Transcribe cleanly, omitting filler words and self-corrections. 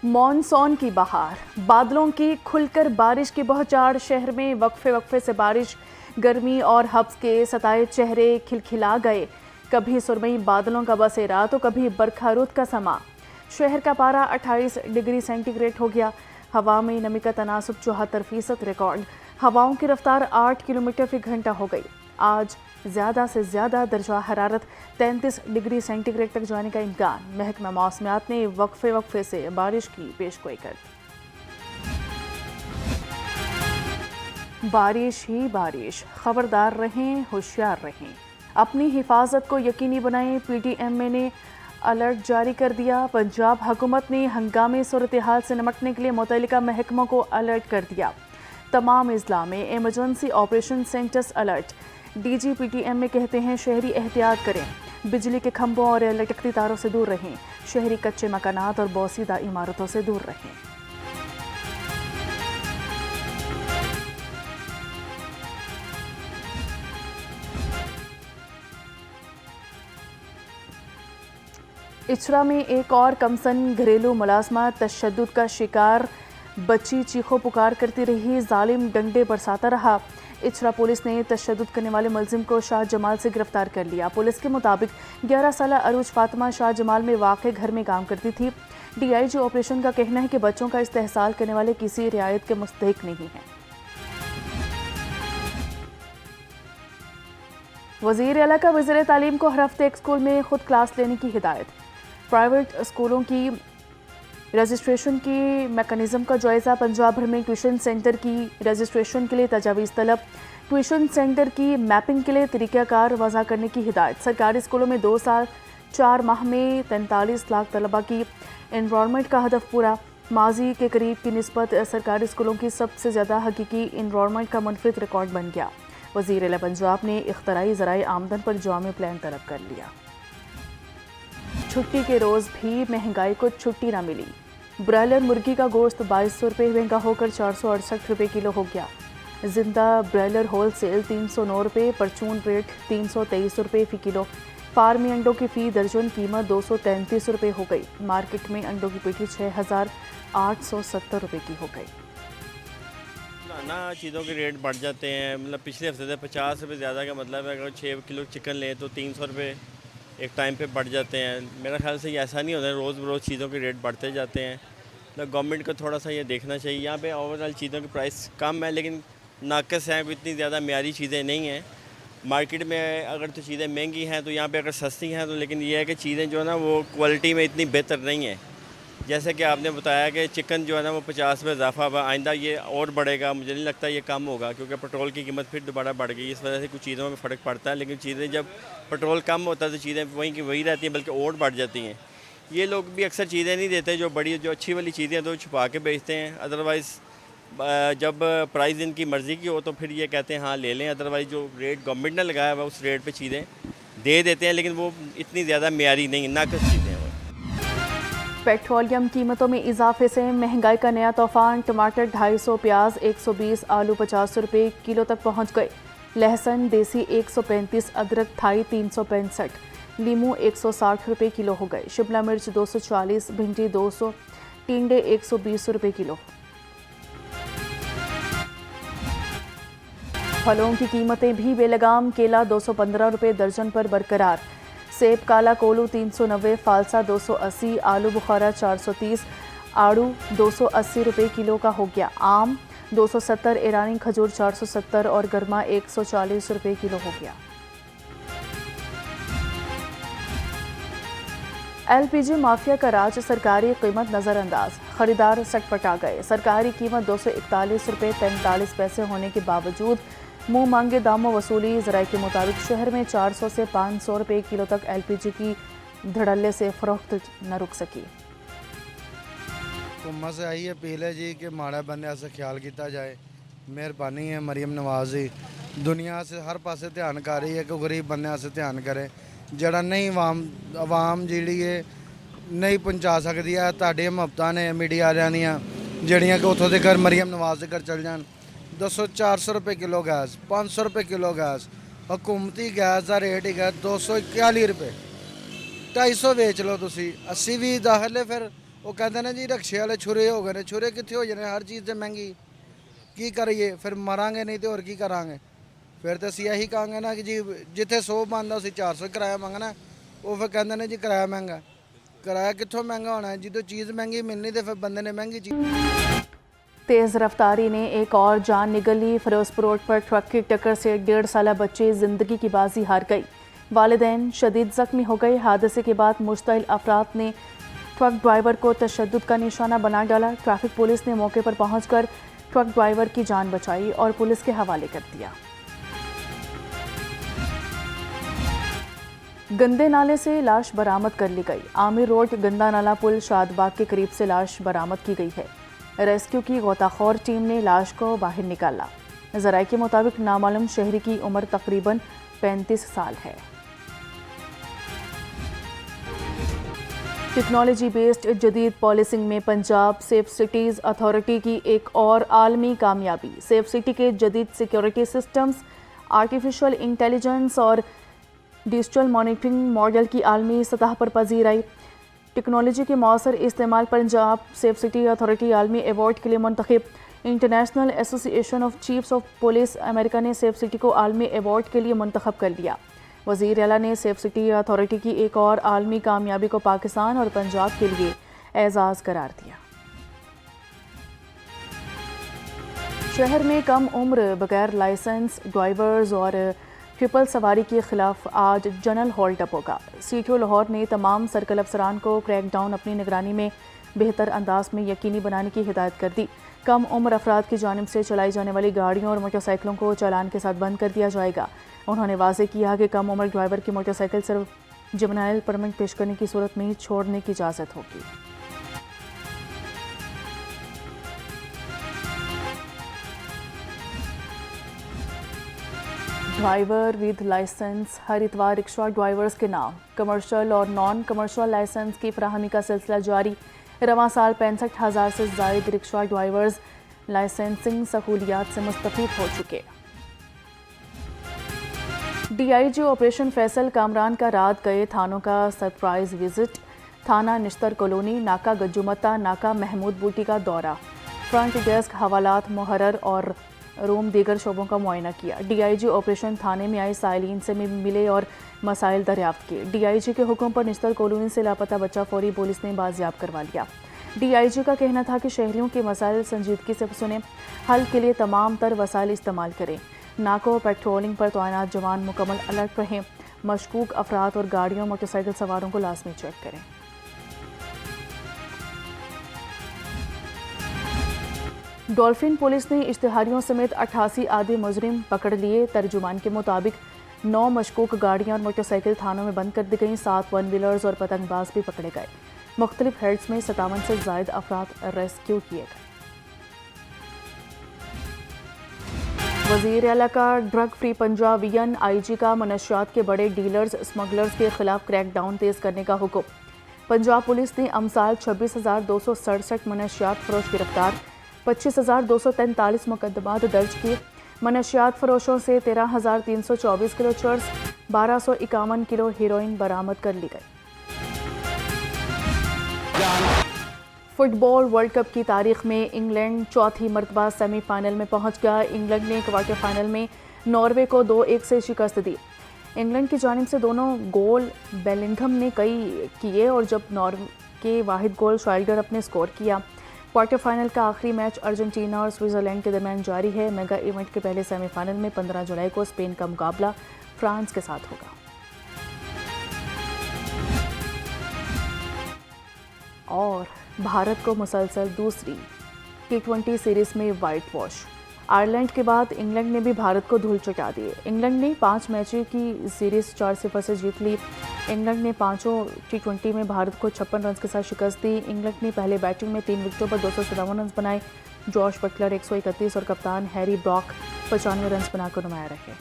Monsoon की बहार, बादलों की खुलकर बारिश की बौछार, शहर में वक्फे वक्फे से बारिश, गर्मी और हब्स के सताए चेहरे खिलखिला गए। कभी सुरमई बादलों का बसेरा तो कभी बरखा रुत का समा। शहर का पारा 28 डिग्री सेंटीग्रेड हो गया। हवा में नमी का तनासुब 74% रिकॉर्ड। हवाओं की रफ्तार 8 किलोमीटर फी घंटा हो गई। आज ज़्यादा से ज़्यादा दर्जा हरारत 33 डिग्री सेंटीग्रेड तक जाने का इम्कान। महकमा मौसमियात ने वक्फे वक्फे से बारिश की पेशगोई कर दी। बारिश ही बारिश, खबरदार रहें, होशियार रहें, अपनी हिफाजत को यकीनी बनाएं। PTMA ने अलर्ट जारी कर दिया। पंजाब हुकूमत ने हंगामी सूरत हाल से निपटने के लिए मुतल्लिका महकमों को अलर्ट कर दिया। तमाम अजला में emergency operation centres alert. DG PTMA कहते हैं शहरी एहतियात करें, बिजली के खंभों और लटकती तारों से दूर रहें, शहरी कच्चे मकानात और बोसीदा इमारतों से दूर रहें। इचरा में एक और कमसन घरेलू मुलाजमा तशद्दुद का शिकार, बच्ची चीखों पुकार करती रही, जालिम डंडे बरसाता रहा। इचरा पुलिस ने तशद्दुद करने वाले मुलजिम को शाह जमाल से गिरफ्तार कर लिया। पुलिस के मुताबिक 11 साल अरूज फातिमा शाह जमाल में वाक़े घर में काम करती थी। DIG ऑपरेशन का कहना है कि बच्चों का इस्तेहसाल करने वाले किसी रियायत के मुस्तहिक नहीं हैं। वज़ीर आला का वज़ीर तालीम को हर हफ्ते एक स्कूल में खुद क्लास लेने की हिदायत। प्राइवेट स्कूलों की रजिस्ट्रेशन की मैकेनिज़्म का जायज़ा। पंजाब भर में ट्यूशन सेंटर की रजिस्ट्रेशन के लिए तजावीज़ तलब। ट्यूशन सेंटर की मैपिंग के लिए तरीक़ाकार वज़ा करने की हिदायत। सरकारी स्कूलों में 2 साल 4 माह में 43 लाख तलबा की इनरोलमेंट का हदफ पूरा। माजी के करीब की निस्बत सरकारी स्कूलों की सबसे ज़्यादा हकीकी इनरोलमेंट का मुनफरिद रिकॉर्ड बन गया। वज़ीर आला पंजाब ने इख्तराई ज़राए आमदन पर जामे प्लान तलब कर लिया। छुट्टी के रोज़ भी महंगाई को छुट्टी ना मिली। ब्रायलर मुर्गी का गोश्त 2200 रुपये महंगा होकर 468 रुपये किलो हो गया। जिंदा ब्रायलर होलसेल 309 रुपये, परचून रेट 323 रुपये फ़ी किलो। फार्मी अंडों की फ़ी दर्जन कीमत 233 रुपये हो गई। मार्केट में अंडों की पेटी 6870 रुपये की हो गई। ना चीज़ों के रेट बढ़ जाते हैं, मतलब पिछले हफ्ते से 50 रुपये ज़्यादा का मतलब है। अगर 6 किलो चिकन लें तो 300 रुपये एक टाइम पे बढ़ जाते हैं। मेरा ख्याल से ये ऐसा नहीं होता है, रोज़ बरोज़ चीज़ों के रेट बढ़ते जाते हैं। मतलब गवर्नमेंट को थोड़ा सा ये देखना चाहिए। यहाँ पे ओवरऑल चीज़ों की प्राइस कम है, लेकिन नाकस हैं, इतनी ज़्यादा म्यारी चीज़ें नहीं हैं। मार्केट में अगर तो चीज़ें महंगी हैं तो यहाँ पे अगर सस्ती हैं तो, लेकिन ये है कि चीज़ें जो है ना वो क्वालिटी में इतनी बेहतर नहीं है। जैसे कि आपने बताया कि चिकन जो है ना वो 50 रुपये इजाफा हुआ, आइंदा ये और बढ़ेगा। मुझे नहीं लगता ये कम होगा, क्योंकि पेट्रोल की कीमत फिर दोबारा बढ़ गई। इस वजह से कुछ चीज़ों में फ़र्क पड़ता है, लेकिन चीज़ें जब पेट्रोल कम होता है तो चीज़ें वहीं की वही रहती हैं, बल्कि और बढ़ जाती हैं। ये लोग भी अक्सर चीज़ें नहीं देते, जो बड़ी जो अच्छी वाली चीज़ें तो छुपा के बेचते हैं। अदरवाइज़ जब प्राइस इनकी मर्ज़ी की हो तो फिर ये कहते हैं हाँ ले लें। अदरवाइज़ जो रेट गवर्नमेंट ने लगाया हुआ उस रेट पर चीज़ें दे देते हैं, लेकिन वो इतनी ज़्यादा म्यारी नहीं, नाकस चीज़ें हैं। पेट्रोलियम कीमतों में इजाफे से महंगाई का नया तूफान। टमाटर 250, प्याज 120, आलू 50 रुपये किलो तक पहुंच गए। लहसुन देसी 135, अदरक थाई 365, लीमू 160 रुपये किलो हो गए। शिमला मिर्च 240, भिंडी 200, टिंडे 120 रुपये किलो। फलों की कीमतें भी बेलगाम। केला 215 रुपये दर्जन पर बरकरार। सेब काला कोलू 390, फालसा 280, आलू बुखारा 430, आड़ू 280 रुपये किलो का हो गया। आम 270, ईरानी खजूर 470 और गर्मा 140 रुपये किलो हो गया। LPG माफिया का राज, सरकारी कीमत नज़रअंदाज, खरीदार सटपटा गए। सरकारी कीमत 241 रुपये 43 पैसे होने के बावजूद मुंह मांगे दामों वसूली। ज़राए के मुताबिक शहर में 400 से 500 रुपये किलो तक LPG की धड़ल्ले से फरोख्त न रुक सकी। हुकूमत से आई अपील है जी कि माड़ा बंदे से ख्याल किया जाए। मेहरबानी है मरीम नवाज जी, दुनिया से हर पासे ध्यान कर रही है कि गरीब बंदे से ध्यान करे। जड़ा नहीं आवाम जी नहीं पहुँचा सकती है, तुहाडी मुहब्बतां ने मीडिया वालियां दियां जड़ियाँ कि उतों के घर मरीम नवाज के घर चल जान। 200-400 रुपये किलो गैस, 500 रुपये किलो गैस। हुकूमती गैस का रेट ही 241 रुपये, 250 बेच लो तुसी, 80 भी दाखिल है। फिर ਉਹ ਕਹਿੰਦੇ ਨੇ ਜੀ ਰਕਸ਼ੇ ਵਾਲੇ ਛੁਰੇ ਹੋ ਗਏ ਨੇ। ਛੁਰੇ ਕਿੱਥੇ ਹੋ ਜਾਣੇ, ਹਰ ਚੀਜ਼ ਤੇ ਮਹਿੰਗੀ, ਕੀ ਕਰੀਏ ਫਿਰ? ਮਰਾਂਗੇ ਨਹੀਂ ਤੇ ਹੋਰ ਕੀ ਕਰਾਂਗੇ? ਫਿਰ ਤਾਂ ਅਸੀਂ ਇਹੀ ਕਹਾਂਗੇ ਨਾ ਕਿ ਜੀ ਜਿੱਥੇ 100 ਬਣਦਾ ਅਸੀਂ 400 ਕਿਰਾਇਆ ਮੰਗਣਾ। ਉਹ ਫਿਰ ਕਹਿੰਦੇ ਨੇ ਜੀ ਕਿਰਾਇਆ ਮਹਿੰਗਾ। ਕਿਰਾਇਆ ਕਿੱਥੋਂ ਮਹਿੰਗਾ ਹੋਣਾ? ਜਦੋਂ ਚੀਜ਼ ਮਹਿੰਗੀ ਮਿਲਣੀ ਤੇ ਫਿਰ ਬੰਦੇ ਨੇ महंगी चीज़। तेज़ रफ्तारी ने एक और जान निगल ली। फिरोजपुर रोड पर ट्रक की टक्कर से 1.5 साल बच्चे जिंदगी की बाजी हार गई। वालिदैन शदीद जख्मी हो गए। हादसे के बाद मुश्तइल अफराद ने ट्रक ड्राइवर को तशद्दुद का निशाना बना डाला। ट्रैफिक पुलिस ने मौके पर पहुंचकर ट्रक ड्राइवर की जान बचाई और पुलिस के हवाले कर दिया। गंदे नाले से लाश बरामद कर ली गई। आमिर रोड गंदा नाला पुल शादबाग के करीब से लाश बरामद की गई है। रेस्क्यू की गोताखोर टीम ने लाश को बाहर निकाला। ज़राए के मुताबिक नामालूम शहरी की उम्र तकरीबन 35 साल है। टेक्नोलॉजी बेस्ड जदीद पॉलिसिंग में पंजाब सेफ सिटीज़ अथॉरिटी की एक और आलमी कामयाबी। सेफ सिटी के जदीद सिक्योरिटी सिस्टम्स, आर्टिफिशियल इंटेलिजेंस और डिजिटल मॉनिटरिंग मॉडल की आलमी सतह पर पजीर आई। टेक्नोलॉजी के मौसर इस्तेमाल पंजाब सेफ सिटी अथॉरिटी आलमी अवार्ड के लिए मुंतखब। International association of chiefs of police America ने सेफ सिटी को आलमी अवार्ड के लिए मुंतखब कर लिया। वज़ीर आला ने सेफ सिटी अथॉरिटी की एक और आलमी कामयाबी को पाकिस्तान और पंजाब के लिए एजाज़ करार दिया। शहर में कम उम्र बगैर लाइसेंस ड्राइवर्स और ट्रिपल सवारी के खिलाफ आज जनरल होल्ड अप होगा। सीटीओ लाहौर ने तमाम सर्कल अफसरान को क्रैकडाउन अपनी निगरानी में बेहतर अंदाज में यकीनी बनाने की हिदायत कर दी। कम उम्र अफराद की जानिब से चलाई जाने वाली गाड़ियों और मोटरसाइकिलों को चालान के साथ बंद कर दिया जाएगा। उन्होंने वाज़ेह किया कि कम उम्र ड्राइवर की मोटरसाइकिल सिर्फ जुवेनाइल परमिट पेश करने की सूरत में ही छोड़ने की इजाज़त होगी। ड्राइवर विद लाइसेंस हर इतवार रिक्शा ड्राइवर्स के नाम कमर्शियल और नॉन कमर्शियल लाइसेंस की फराहमी का सिलसिला जारी। रवां साल 65,000 से ज़ायद रिक्शा ड्राइवर्स लाइसेंसिंग सहूलियात से मुस्तफ़ीद हो चुके। डीआईजी ऑपरेशन फैसल कामरान का रात गए थानों का सरप्राइज विजिट। थाना निश्तर कॉलोनी, नाका गज्जुमत्ता, नाका महमूद बूटी का दौरा। फ्रंट डेस्क हवालात मुहर्रर और रूम दीगर शोबों का मुआयना किया। डीआईजी ऑपरेशन थाने में आए साइलिन से मिले और मसाइल दरियाफ्त किए। डीआईजी के हुक्म पर निश्तर कॉलोनी से लापता बच्चा फौरी पुलिस ने बाजियाब करवा लिया। डीआईजी का कहना था कि शहरियों के मसाइल संजीदगी से सुने, हल के लिए तमाम तर वसाइल इस्तेमाल करें। नाकों पेट्रोलिंग पर तैनात जवान मुकम्मल अलर्ट रहें। मशकूक अफराद और गाड़ियों मोटरसाइकिल सवारों को लाजमी चेक करें। डॉल्फिन पुलिस ने इश्तिहारियों समेत 88 आदि मुजरिम पकड़ लिए। तर्जुमान के मुताबिक 9 मशकूक गाड़ियां और मोटरसाइकिल थानों में बंद कर दी गई। 7 वन व्हीलर्स और पतंगबाज भी पकड़े गए। मुख्तलिफ हेड्स में 57 से ज़ायद अफराद रेस्क्यू किए गए। वज़ीर आला का drug free Punjab vein IG का मनशियात के बड़े डीलर्स स्मगलर्स के खिलाफ क्रैकडाउन तेज करने का हुक्म। पंजाब पुलिस ने अमसाल 26,267 मनशियात फरोश गिरफ्तार, 25,243 मुकदमात दर्ज किए। मनशियात फरोशों से 13,324 किलो चर्स, 1251 किलो हीरोइन बरामद कर ली गई। फुटबॉल वर्ल्ड कप की तारीख में इंग्लैंड चौथी मरतबा सेमीफाइनल में पहुंच गया। इंग्लैंड ने क्वार्टर फाइनल में नॉर्वे को 2-1 से शिकस्त दी। इंग्लैंड की जानिब से दोनों गोल बेलिंघम ने कई किए और जब नॉर्वे के वाहिद गोल शाइल्डर अपने स्कोर किया। क्वार्टर फाइनल का आखिरी मैच अर्जेंटीना और स्विट्ज़रलैंड के दरमियान जारी है। मेगा इवेंट के पहले सेमीफाइनल में 15 जुलाई को स्पेन का मुकाबला फ्रांस के साथ होगा। और भारत को मुसलसल दूसरी T20 सीरीज में वाइट वॉश। आयरलैंड के बाद इंग्लैंड ने भी भारत को धूल चटा दी। इंग्लैंड ने 5 मैचों की सीरीज 4-0 से जीत ली। इंग्लैंड ने 5 T20 में भारत को 56 रन के साथ शिकस्त दी। इंग्लैंड ने पहले बैटिंग में 3 विकेटों पर 257 रन बनाए। जॉश बटलर 131 और कप्तान हैरी ब्रॉक 95 रन बनाकर नुमाया रहे।